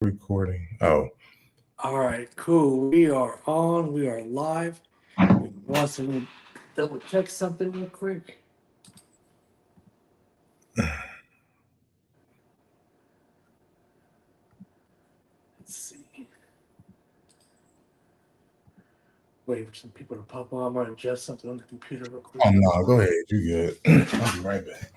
Recording. Oh, All right, cool. We are on. We are live. Want to double check something real quick? Let's see. Wait for some people to pop on. I'm gonna adjust something on the computer real quick. oh no, go ahead. You good? I'll be right back.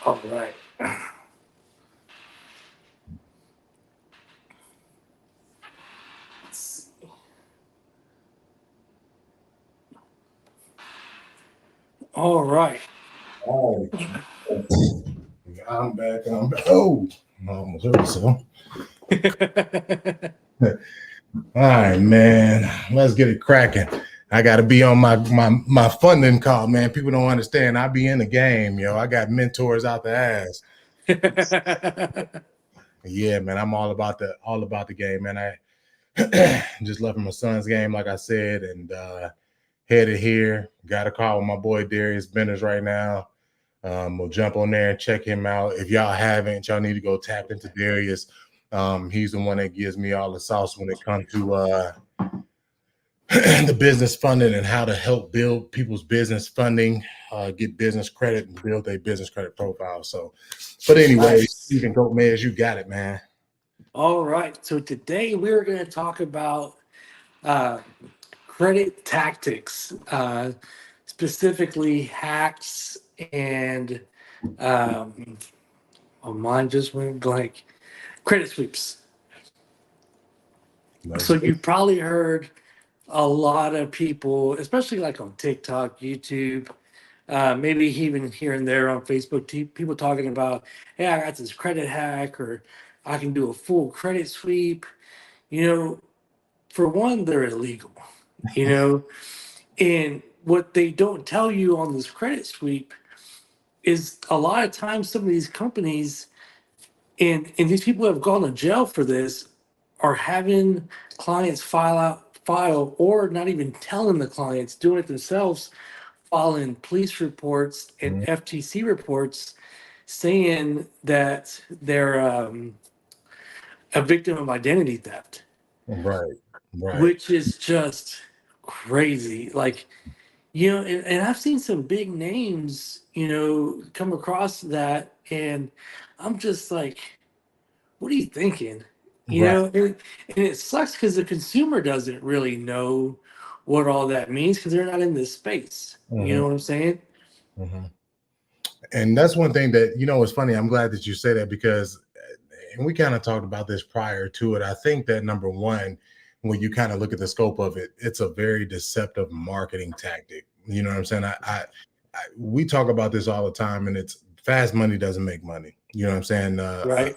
All right. Let's see. All right. Oh, I'm back. I'm back. Oh, I almost hurt myself. All right, man. Let's get it cracking. I got to be on my funding call, man. People don't understand. I be in the game, yo. I got mentors out the ass. Yeah, man. I'm all about the game, man. I just left from my son's game, like I said, and headed here. Got a call with my boy Darius Benders right now. We'll jump on there and check him out. If y'all haven't, y'all need to go tap into Darius. He's the one that gives me all the sauce when it comes to the business funding and how to help build people's business funding, get business credit, and build a business credit profile. So, but anyway, Nice. Stephen Gomez, you got it, man. All right. So today we're going to talk about uh, credit tactics, specifically hacks and oh, mine just went blank. Credit sweeps. So you probably heard a lot of people, especially like on TikTok, YouTube, maybe even here and there on Facebook, people talking about, hey, I got this credit hack, or I can do a full credit sweep. You know, for one, they're illegal, you know, and what they don't tell you on this credit sweep is a lot of times some of these companies and these people who have gone to jail for this are having clients file or not even telling the clients, doing it themselves, filing police reports and FTC reports saying that they're a victim of identity theft, Right, right. which is just crazy. Like, you know, and I've seen some big names, you know, come across that, and I'm just like, what are you thinking? You Right. know, and it sucks because the consumer doesn't really know what all that means because they're not in this space. You Mhm, know what I'm saying? mhm. And that's one thing that, it's funny. I'm glad that you say that because, and we kind of talked about this prior to it. I think that number one, when you kind of look at the scope of it, it's a very deceptive marketing tactic. You know what I'm saying? We talk about this all the time, and it's fast money doesn't make money. You know what I'm saying? Right.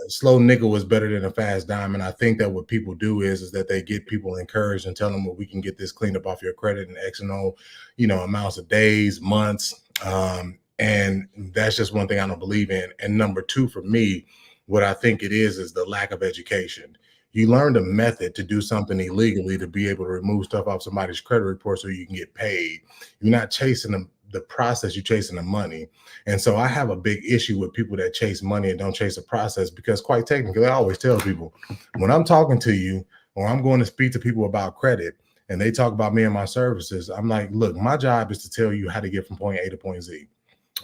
Slow nickel is better than a fast dime. And I think that what people do is that they get people encouraged and tell them, well, we can get this cleaned up off your credit in X and O, amounts of days, months. And that's just one thing I don't believe in. And number two, for me, what I think it is the lack of education. You learned a method to do something illegally to be able to remove stuff off somebody's credit report so you can get paid. You're not chasing the process, you're chasing the money. And so I have a big issue with people that chase money and don't chase the process because, quite technically, I always tell people when I'm talking to you or I'm going to speak to people about credit and they talk about me and my services, I'm like, look, my job is to tell you how to get from point A to point Z.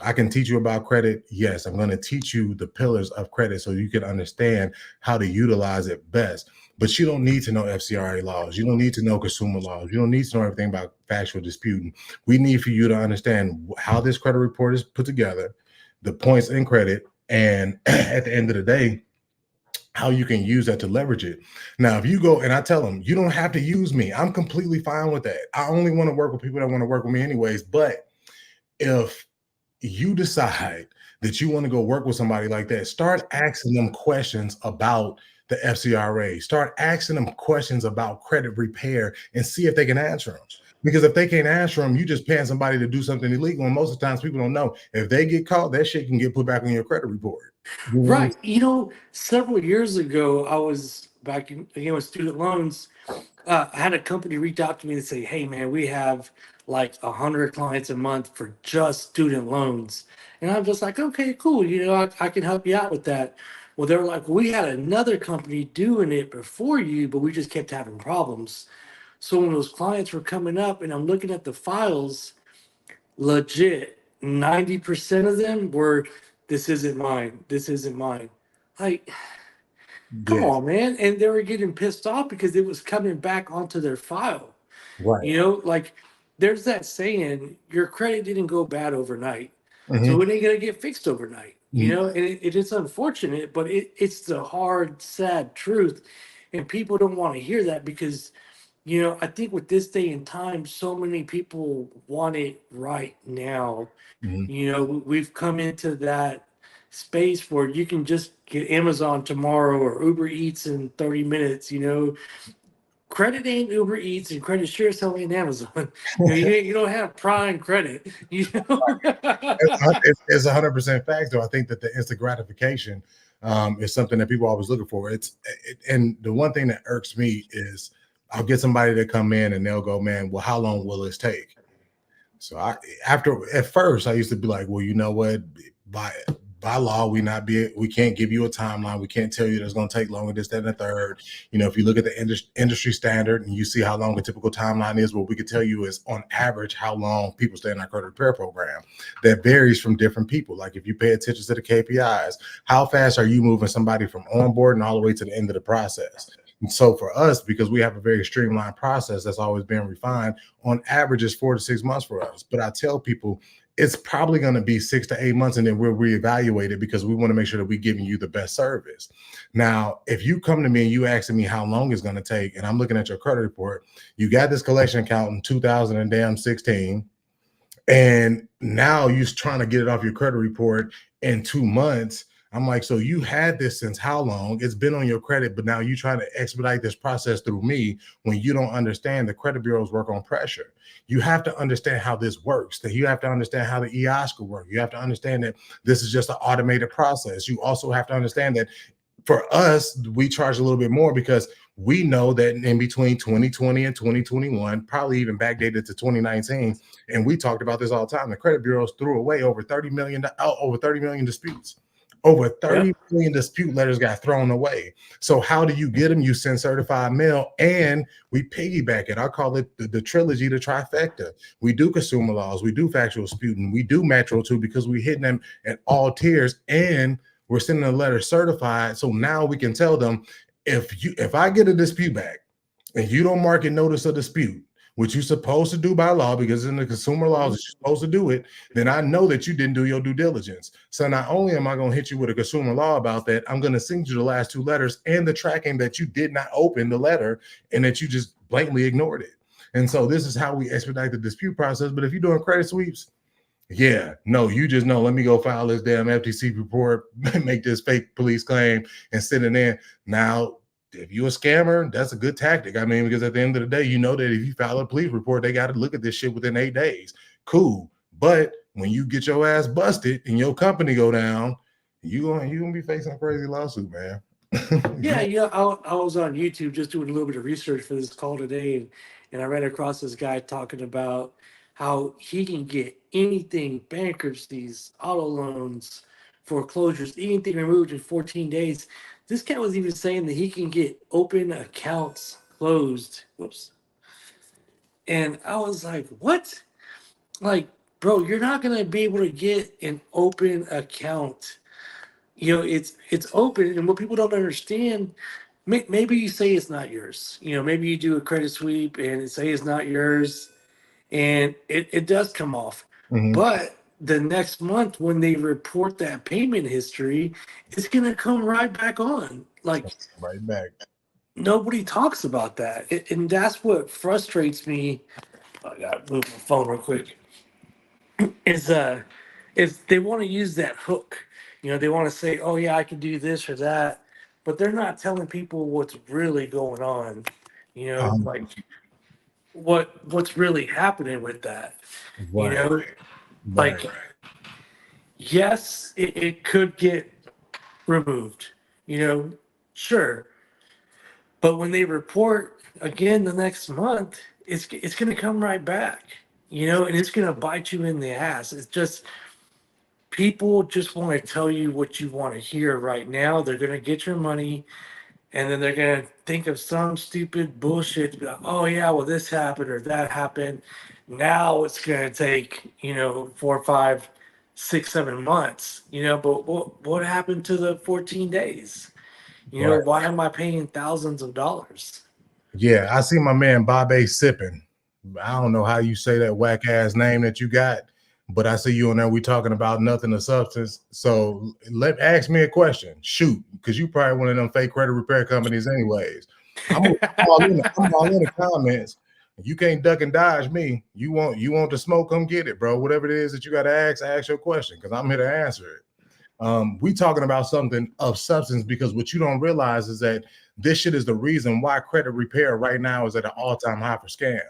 I can teach you about credit. Yes, I'm going to teach you the pillars of credit so you can understand how to utilize it best. But you don't need to know FCRA laws. You don't need to know consumer laws. You don't need to know everything about factual disputing. We need for you to understand how this credit report is put together, the points in credit, and at the end of the day, how you can use that to leverage it. Now, if you go and I tell them, you don't have to use me, I'm completely fine with that. I only want to work with people that want to work with me anyways. But if you decide that you want to go work with somebody like that, start asking them questions about the FCRA. Start asking them questions about credit repair and see if they can answer them. Because if they can't answer them, you just paying somebody to do something illegal. And most of the times people don't know if they get caught, that shit can get put back on your credit report. You know what I'm Right. Several years ago, I was back in, again with student loans. I had a company reach out to me and say, "Hey, man, we have like 100 clients a month for just student loans," and I'm just like, "Okay, cool. I can help you out with that." Well, they were like, "We had another company doing it before you, but we just kept having problems." So when those clients were coming up, and I'm looking at the files, legit 90% of them were, "This isn't mine. This isn't mine." Like, come saying? on, man. And they were getting pissed off because it was coming back onto their file. Yeah, right. Like there's that saying, your credit didn't go bad overnight. So Hmm. it ain't gonna get fixed overnight. And it is unfortunate, but it's the hard, sad truth. And people don't want to hear that because, I think with this day and time, so many people want it right now. Hmm. We've come into that space where you can just get Amazon tomorrow or Uber Eats in 30 minutes. Credit ain't Uber Eats and credit sure as hell ain't Amazon. You don't have prime credit. It's 100% facts, though. I think that the instant gratification is something that people are always looking for. And the one thing that irks me is I'll get somebody to come in and they'll go, "Man, well, how long will this take?" So at first I used to be like, "Well, you know what? By by law, we can't give you a timeline. We can't tell you that it's going to take longer, this, that, and the third. If you look at the industry standard and you see how long a typical timeline is, what we can tell you is on average how long people stay in our credit repair program. That varies from different people. Like if you pay attention to the KPIs, how fast are you moving somebody from onboard and all the way to the end of the process? And so for us, because we have a very streamlined process that's always been refined, on average it's 4 to 6 months for us. But I tell people it's probably going to be 6 to 8 months, and then we'll reevaluate it because we want to make sure that we're giving you the best service. Now, if you come to me and you asking me how long it's going to take, and I'm looking at your credit report, you got this collection account in 2016, and now you're trying to get it off your credit report in 2 months. I'm like, so you had this since how long? It's been on your credit, but now you're trying to expedite this process through me when you don't understand the credit bureaus work on pressure. You have to understand how this works. That you have to understand how the EOSCA work. You have to understand that this is just an automated process. You also have to understand that for us, we charge a little bit more because we know that in between 2020 and 2021, probably even backdated to 2019, and we talked about this all the time. The credit bureaus threw away over 30 million disputes. Over 30 Yep. million dispute letters got thrown away. So how do you get them? You send certified mail, and we piggyback it. I call it the trilogy, the trifecta. We do consumer laws, we do factual disputing, we do metro too, because we're hitting them at all tiers, and we're sending a letter certified. So now we can tell them, if I get a dispute back and you don't mark it notice of dispute, which you're supposed to do by law, because in the consumer laws you're supposed to do it, then I know that you didn't do your due diligence. So not only am I going to hit you with a consumer law about that, I'm going to send you the last two letters and the tracking that you did not open the letter and that you just blatantly ignored it. And so this is how we expedite the dispute process. But if you're doing credit sweeps, yeah, no, you just know, let me go file this damn FTC report, make this fake police claim and send it in. Now, if you're a scammer, that's a good tactic. I mean, because at the end of the day, you know that if you file a police report, they got to look at this shit within 8 days. Cool. But when you get your ass busted and your company go down, you gonna be facing a crazy lawsuit, man. Yeah, I was on YouTube just doing a little bit of research for this call today, and I ran across this guy talking about how he can get anything, bankruptcies, auto loans, foreclosures, anything removed in 14 days. This guy was even saying that he can get open accounts closed. Whoops. And I was like, what? Like, bro, you're not gonna be able to get an open account. It's open, and what people don't understand, maybe you say it's not yours. Maybe you do a credit sweep and it say it's not yours, and it does come off. Mhm. But the next month when they report that payment history, it's gonna come right back on. Like, Right back. nobody talks about that. And that's what frustrates me. I gotta move my phone real quick. Is is they want to use that hook. They want to say, "Oh yeah, I can do this or that," but they're not telling people what's really going on. Um, Like, what's really happening with that. You Right, know, right. like yes, it could get removed. You know, sure, but when they report again the next month, it's going to come right back. You know, and it's going to bite you in the ass. It's just people just want to tell you what you want to hear right now. They're going to get your money, and then they're going to think of some stupid bullshit to be like, oh yeah, well this happened or that happened. Now it's going to take 4, 5, 6, 7 months. But what happened to the 14 days? Right. Why am I paying thousands of dollars? Yeah, I see my man Bob sipping. I don't know how you say that whack ass name that you got, but I see you on there. We talking about nothing of substance. So ask me a question. Shoot, because you probably one of them fake credit repair companies, anyways. I'm all in the comments. You can't duck and dodge me. You want the smoke? Come get it, bro. Whatever it is that you got to ask your question because I'm here to answer it. We talking about something of substance because what you don't realize is that this shit is the reason why credit repair right now is at an all-time high for scam.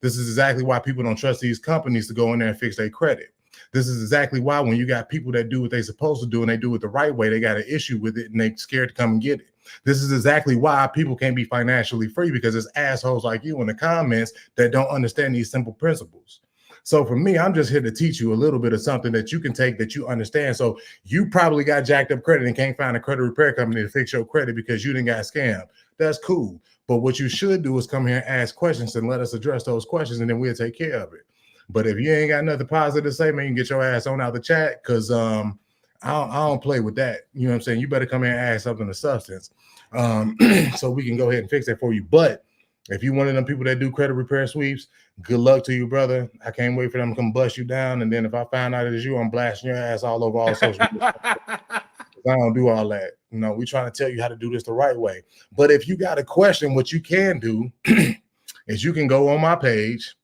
This is exactly why people don't trust these companies to go in there and fix their credit. This is exactly why when you got people that do what they're supposed to do and they do it the right way, they got an issue with it and they scared to come and get it. This is exactly why people can't be financially free because it's assholes like you in the comments that don't understand these simple principles. So for me, I'm just here to teach you a little bit of something that you can take that you understand. So you probably got jacked up credit and can't find a credit repair company to fix your credit because you didn't got scammed. That's cool. But what you should do is come here and ask questions and let us address those questions, and then we'll take care of it. But if you ain't got nothing positive to say, man, you can get your ass on out the chat because I don't play with that. You know what I'm saying? You better come here and ask something of substance so we can go ahead and fix that for you. But if you one of them people that do credit repair sweeps, good luck to you, brother. I can't wait for them to come bust you down. And then if I find out it is you, I'm blasting your ass all over all social media. I don't do all that. We trying to tell you how to do this the right way. But if you got a question, what you can do is you can go on my page.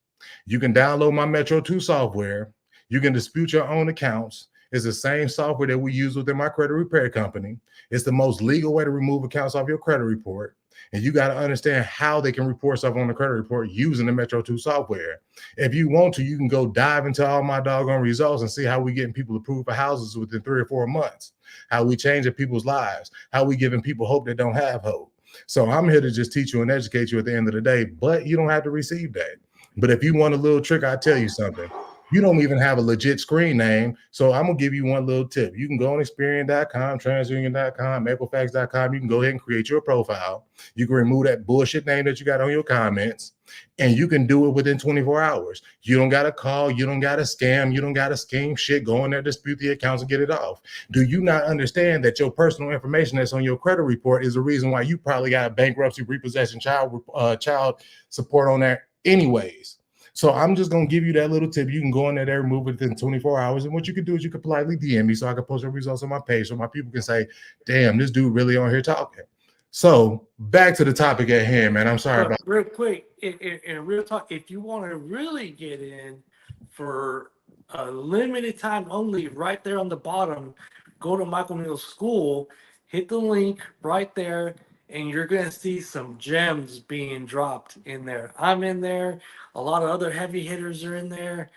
You can download my Metro 2 software. You can dispute your own accounts. It's the same software that we use within my credit repair company. It's the most legal way to remove accounts off your credit report. And you got to understand how they can report stuff on the credit report using the Metro 2 software. If you want to, you can go dive into all my doggone results and see how we getting people approved for houses within 3 or 4 months, how we changing people's lives, how we giving people hope that don't have hope. So I'm here to just teach you and educate you at the end of the day, but you don't have to receive that. But if you want a little trick, I'll tell you something. You don't even have a legit screen name. So I'm going to give you one little tip. You can go on Experian.com, TransUnion.com, Equifax.com. You can go ahead and create your profile. You can remove that bullshit name that you got on your comments, and you can do it within 24 hours. You don't got to call. You don't got to scam. You don't got to scheme shit. Go in there, dispute the accounts, and get it off. Do you not understand that your personal information that's on your credit report is the reason why you probably got bankruptcy, repossession, child support on there anyways? So I'm just going to give you that little tip. You can go in there, remove it within 24 hours. And what you can do is you can politely DM me so I can post your results on my page so my people can say, damn, this dude really on here talking. So back to the topic at hand, man. I'm sorry about real quick, in real talk, if you want to really get in for a limited time only, right there on the bottom, go to Michael Neal School, hit the link right there, and you're going to see some gems being dropped in there. I'm in there. A lot of other heavy hitters are in there.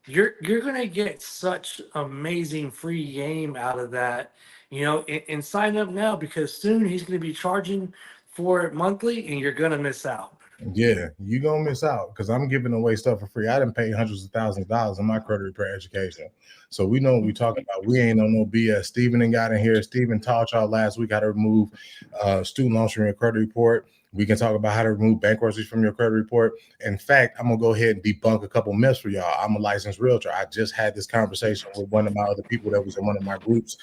You're going to get such amazing free game out of that, and sign up now because soon he's going to be charging for it monthly and you're going to miss out. Yeah, you're going to miss out because I'm giving away stuff for free. I didn't pay hundreds of thousands of dollars in my credit repair education. So we know what we're talking about. We ain't on no BS. Steven got in here. Steven taught y'all last week how to remove student loans from your credit report. We can talk about how to remove bankruptcies from your credit report. In fact, I'm going to go ahead and debunk a couple myths for y'all. I'm a licensed realtor. I just had this conversation with one of my other people that was in one of my groups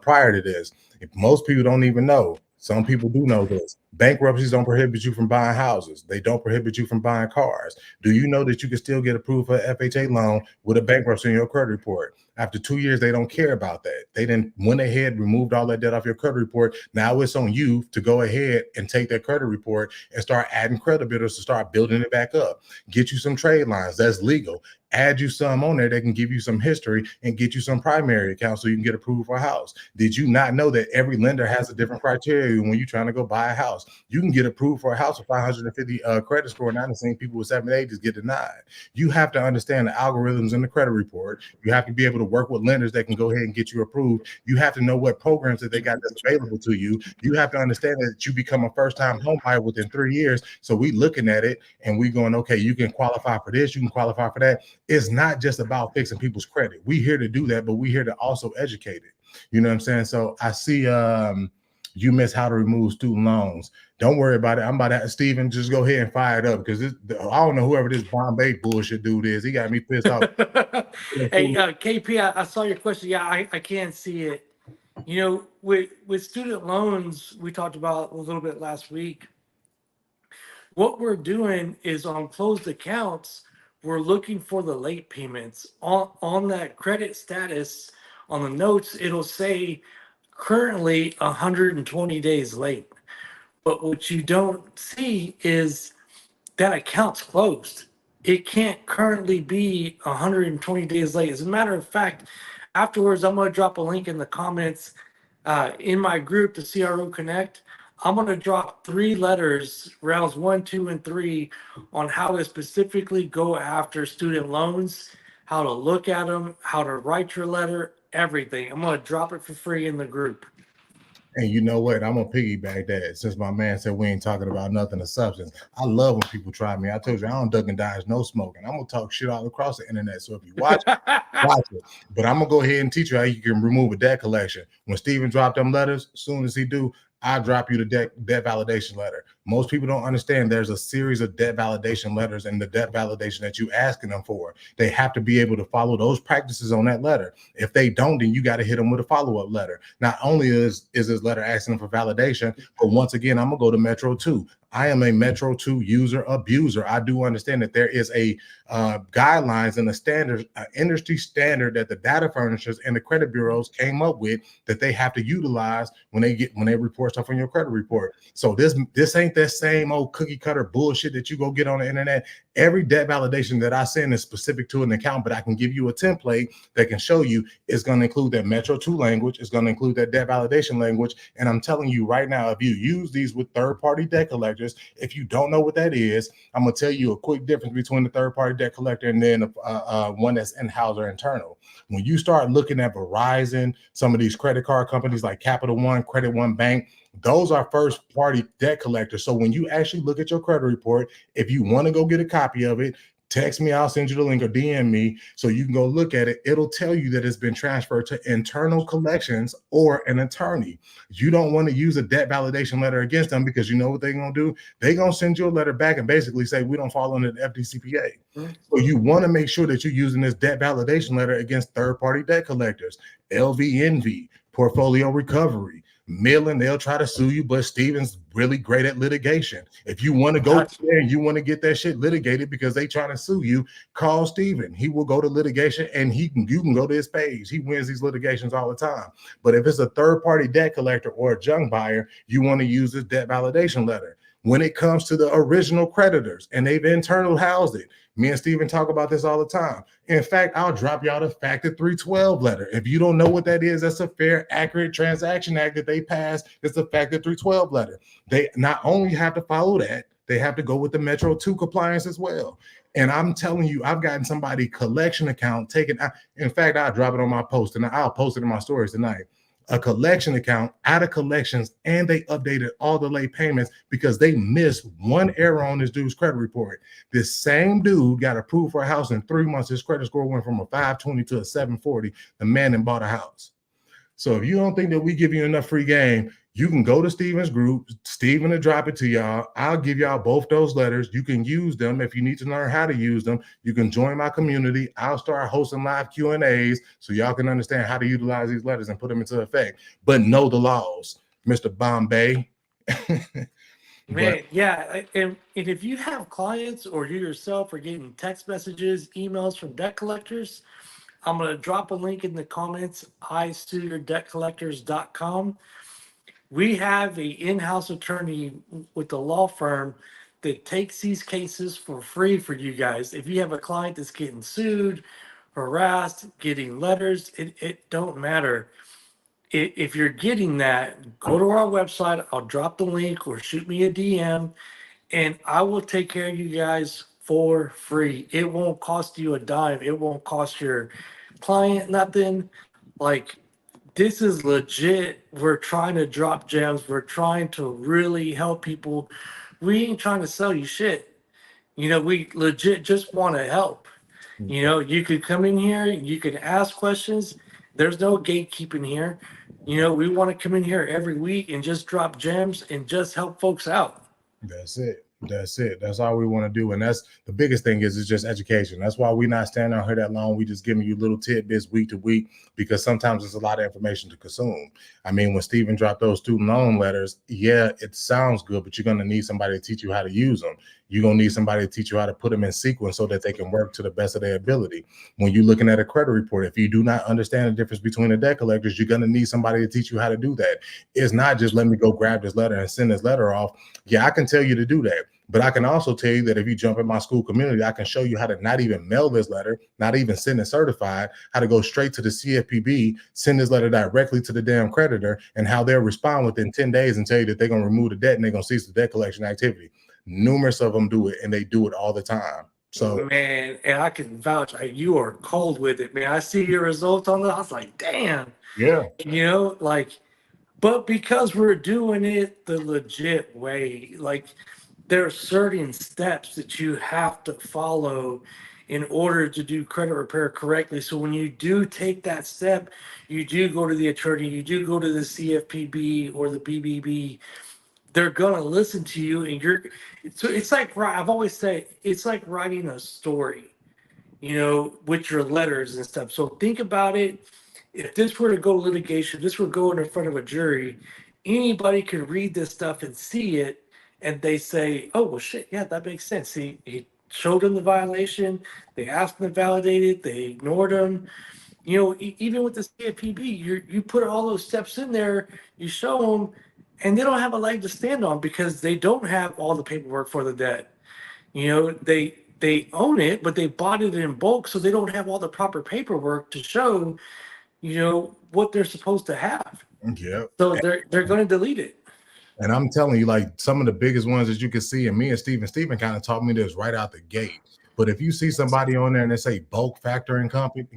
prior to this. If most people don't even know, some people do know this. Bankruptcies don't prohibit you from buying houses. They don't prohibit you from buying cars. Do you know that you can still get approved for an FHA loan with a bankruptcy in your credit report? After 2 years, they don't care about that. They didn't went ahead, removed all that debt off your credit report. Now it's on you to go ahead and take that credit report and start adding credit bidders to start building it back up. Get you some trade lines. That's legal. add you some on there that can give you some history and get you some primary accounts so you can get approved for a house. Did you not know that every lender has a different criteria when you're trying to go buy a house? You can get approved for a house with 550 credit score, and I've seen people with 780s get denied. You have to understand the algorithms in the credit report. You have to be able to work with lenders that can go ahead and get you approved. You have to know what programs that they got that's available to you. You have to understand that you become a first-time home buyer within 3 years. So we looking at it and we going, okay, you can qualify for this, you can qualify for that. It's not just about fixing people's credit. We here to do that, but we here to also educate it. You know what I'm saying? So I see you miss how to remove student loans. Don't worry about it. I'm about to have Steven just go ahead and fire it up because I don't know whoever this Bombay bullshit dude is. He got me pissed off. Hey, KP, I saw your question. Yeah, I can't see it. You know, with student loans, we talked about a little bit last week. What we're doing is on closed accounts, we're looking for the late payments on that credit status. On the notes, it'll say currently 120 days late. But what you don't see is that account's closed. It can't currently be 120 days late. As a matter of fact, afterwards, I'm going to drop a link in the comments in my group, the CRO Connect. I'm going to drop 3 letters, rounds 1, 2, and 3, on how to specifically go after student loans, how to look at them, how to write your letter, everything. I'm going to drop it for free in the group. And you know what? I'm gonna piggyback that since my man said we ain't talking about nothing of substance. I love when people try me. I told you I don't duck and dodge, no smoking. I'm gonna talk shit all across the internet. So if you watch it, watch it. But I'm gonna go ahead and teach you how you can remove a debt collection. When Steven dropped them letters, as soon as he do, I drop you the debt validation letter. Most people don't understand there's a series of debt validation letters and the debt validation that you asking them for. They have to be able to follow those practices on that letter. If they don't, then you got to hit them with a follow-up letter. Not only is this letter asking for validation, but once again, I'm gonna go to Metro 2. I am a Metro 2 user abuser. I do understand that there is a guidelines and a standard, industry standard that the data furnishers and the credit bureaus came up with that they have to utilize when they report stuff on your credit report. So this ain't that same old cookie cutter bullshit that you go get on the internet. Every debt validation that I send is specific to an account, but I can give you a template that can show you it's going to include that Metro 2 language, it's going to include that debt validation language. And I'm telling you right now, if you use these with third-party debt collectors, if you don't know what that is, I'm going to tell you a quick difference between the third-party debt collector and then one that's in-house or internal. When you start looking at Verizon, some of these credit card companies like Capital One, Credit One Bank, those are first party debt collectors. So when you actually look at your credit report, if you want to go get a copy of it, text me, I'll send you the link, or DM me so you can go look at it. It'll tell you that it's been transferred to internal collections or an attorney. You don't want to use a debt validation letter against them because you know what they're going to do? They're going to send you a letter back and basically say, we don't fall under the FDCPA. So you want to make sure that you're using this debt validation letter against third-party debt collectors, LVNV, portfolio recovery, Millen. They'll try to sue you, but Steven's really great at litigation. If you want to go there and you want to get that shit litigated because they trying to sue you, call Steven. He will go to litigation and you can go to his page. He wins these litigations all the time. But if it's a third-party debt collector or a junk buyer, you want to use this debt validation letter. When it comes to the original creditors and they've internal housed it, me and Steven talk about this all the time. In fact, I'll drop y'all the FACTA 312 letter. If you don't know what that is, that's a Fair Accurate Transaction Act that they passed. It's a FACTA 312 letter. They not only have to follow that, they have to go with the Metro 2 compliance as well. And I'm telling you, I've gotten somebody collection account taken. In fact, I'll drop it on my post and I'll post it in my stories tonight. A collection account out of collections, and they updated all the late payments because they missed one error on this dude's credit report. This same dude got approved for a house in 3 months. His credit score went from a 520 to a 740. The man then bought a house. So if you don't think that we give you enough free game, you can go to Steven's group. Steven will drop it to y'all. I'll give y'all both those letters. You can use them if you need to learn how to use them. You can join my community. I'll start hosting live Q&As so y'all can understand how to utilize these letters and put them into effect. But know the laws, Mr. Bombay. Man, yeah. And if you have clients or you yourself are getting text messages, emails from debt collectors, I'm going to drop a link in the comments, isueyourdebtcollectors.com. We have a in-house attorney with the law firm that takes these cases for free for you guys. If you have a client that's getting sued, harassed, getting letters, it don't matter. If you're getting that, go to our website. I'll drop the link or shoot me a DM, and I will take care of you guys for free. It won't cost you a dime. It won't cost your client nothing. Like, this is legit. We're trying to drop gems. We're trying to really help people. We ain't trying to sell you shit. We legit just want to help. You could come in here, you can ask questions. There's no gatekeeping here. We want to come in here every week and just drop gems and just help folks out. That's it. That's it. That's all we want to do. And that's the biggest thing is just education. That's why we're not standing out here that long. We just giving you little tidbits week to week, because sometimes it's a lot of information to consume. I mean, when Stephen dropped those student loan letters, yeah, it sounds good, but you're going to need somebody to teach you how to use them. You're going to need somebody to teach you how to put them in sequence so that they can work to the best of their ability. When you're looking at a credit report, if you do not understand the difference between the debt collectors, you're going to need somebody to teach you how to do that. It's not just let me go grab this letter and send this letter off. Yeah, I can tell you to do that. But I can also tell you that if you jump in my school community, I can show you how to not even mail this letter, not even send it certified, how to go straight to the CFPB, send this letter directly to the damn creditor, and how they'll respond within 10 days and tell you that they're going to remove the debt and they're going to cease the debt collection activity. Numerous of them do it, and they do it all the time. So, man, and I can vouch, you are cold with it, man. I see your results on that. I was like, damn. yeah. But because we're doing it the legit way, like, there are certain steps that you have to follow in order to do credit repair correctly. So when you do take that step, you do go to the attorney, you do go to the CFPB or the BBB, they're gonna listen to you, and so it's like, I've always said, it's like writing a story, with your letters and stuff. So think about it. If this were to go litigation, this would go in front of a jury, anybody can read this stuff and see it, and they say, oh, well, shit, yeah, that makes sense. He showed them the violation, they asked them to validate it, they ignored them. Even with the CFPB, you put all those steps in there, you show them, and they don't have a leg to stand on because they don't have all the paperwork for the debt. They own it, but they bought it in bulk, so they don't have all the proper paperwork to show, what they're supposed to have. Yeah. So they're going to delete it. And I'm telling you, like, some of the biggest ones that you can see, and me and Stephen kind of taught me this right out the gate. But if you see somebody on there and they say bulk factoring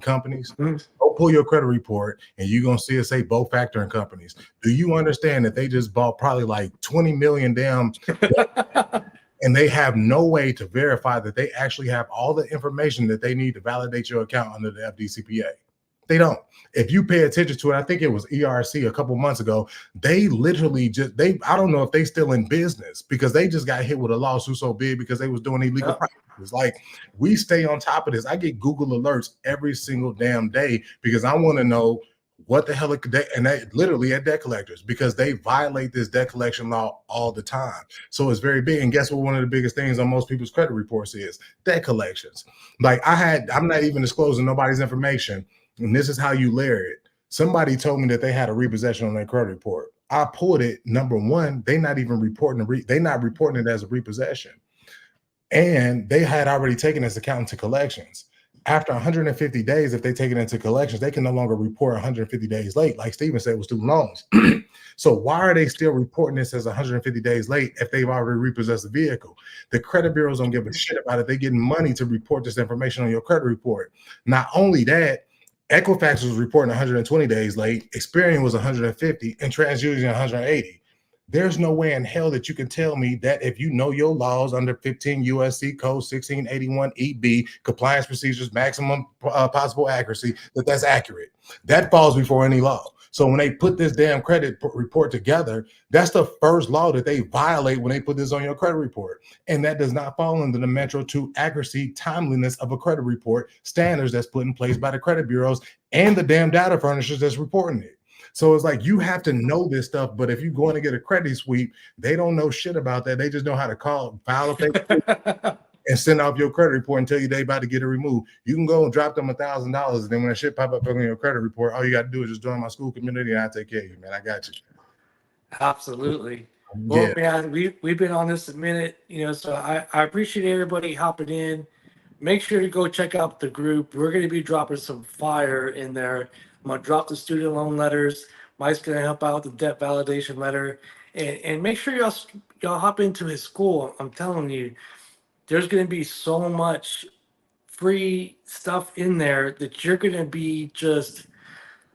companies, go pull your credit report and you're going to see it say bulk factoring companies. Do you understand that they just bought probably like 20 million damn and they have no way to verify that they actually have all the information that they need to validate your account under the FDCPA? They don't. If you pay attention to it, I think it was ERC a couple months ago, they literally I don't know if they still in business because they just got hit with a lawsuit so big because they was doing illegal practices. Like, we stay on top of this. I get Google alerts every single damn day because I want to know what the hell and they literally at debt collectors, because they violate this debt collection law all the time. So it's very big. And guess what one of the biggest things on most people's credit reports is? Debt collections. Like, I'm not even disclosing nobody's information. And this is how you layer it. Somebody told me that they had a repossession on their credit report. I pulled it. Number one, they not even reporting they're not reporting it as a repossession. And they had already taken this account into collections. After 150 days, if they take it into collections, they can no longer report 150 days late, like Stephen said, with student loans. So why are they still reporting this as 150 days late if they've already repossessed the vehicle? The credit bureaus don't give a shit about it. They're getting money to report this information on your credit report. Not only that, Equifax was reporting 120 days late, Experian was 150, and TransUnion 180. There's no way in hell that you can tell me that if you know your laws under 15 USC code 1681 EB, compliance procedures, maximum possible accuracy, that's accurate. That falls before any law. So when they put this damn credit report together, that's the first law that they violate when they put this on your credit report. And that does not fall under the Metro 2 accuracy, timeliness of a credit report standards that's put in place by the credit bureaus and the damn data furnishers that's reporting it. So it's like, you have to know this stuff, but if you're going to get a credit sweep, they don't know shit about that. They just know how to file a paper and send off your credit report and tell you they about to get it removed. You can go and drop them $1,000, and then when that shit pop up on your credit report, all you got to do is just join my school community and I'll take care of you, man. I got you. Absolutely. Yeah, Well, man, we've been on this a minute, so I appreciate everybody hopping in. Make sure to go check out the group. We're going to be dropping some fire in there. I'm going to drop the student loan letters. Mike's going to help out with the debt validation letter. And make sure y'all hop into his school. I'm telling you, there's going to be so much free stuff in there that you're going to be just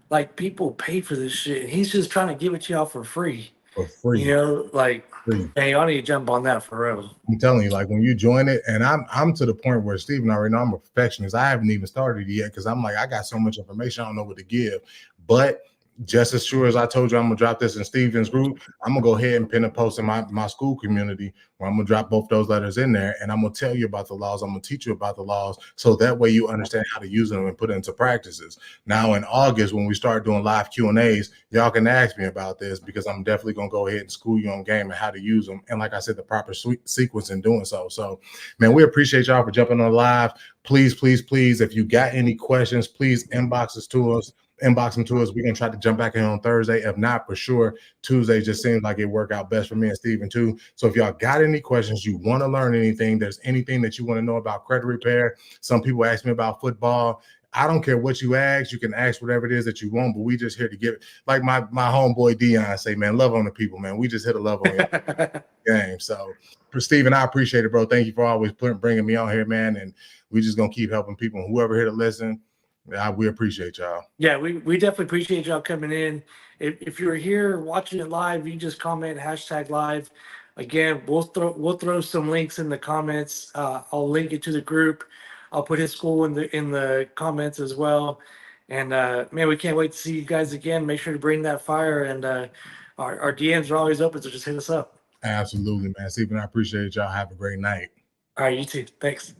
like, people pay for this shit. And he's just trying to give it to y'all for free. for free. Like, Free. hey, y'all need to jump on that for real. I'm telling you, like when you join it, and I'm to the point where Steven already know I'm a perfectionist. I haven't even started yet because I'm like, I got so much information, I don't know what to give. But just as sure as I told you I'm gonna drop this in Steven's group, I'm gonna go ahead and pin a post in my school community where I'm gonna drop both those letters in there, and I'm gonna tell you about the laws. I'm gonna teach you about the laws, so that way you understand how to use them and put it into practices. Now in August, when we start doing live Q&As, y'all can ask me about this because I'm definitely gonna go ahead and school you on game and how to use them, and like I said, the proper sequence in doing so. So, man, we appreciate y'all for jumping on live. Please, please, please, if you got any questions, please inbox them to us. We're gonna try to jump back in on Thursday. If not, for sure, Tuesday just seems like it worked out best for me and Steven too. So if y'all got any questions, you want to learn anything, there's anything that you want to know about credit repair. Some people ask me about football. I don't care what you ask. You can ask whatever it is that you want, but we just here to give it. Like my homeboy Dion say, man, love on the people, man. We just hit a level in the game. So for Steven, I appreciate it, bro. Thank you for always bringing me on here, man. And we just gonna keep helping people. Whoever here to listen, we appreciate y'all. Yeah, we definitely appreciate y'all coming in. If you're here watching it live, you just comment #live. Again, we'll throw some links in the comments. I'll link it to the group. I'll put his school in the comments as well. And man, we can't wait to see you guys again. Make sure to bring that fire, and our DMs are always open, so just hit us up. Absolutely, man. Steven, I appreciate y'all. Have a great night. All right, you too. Thanks.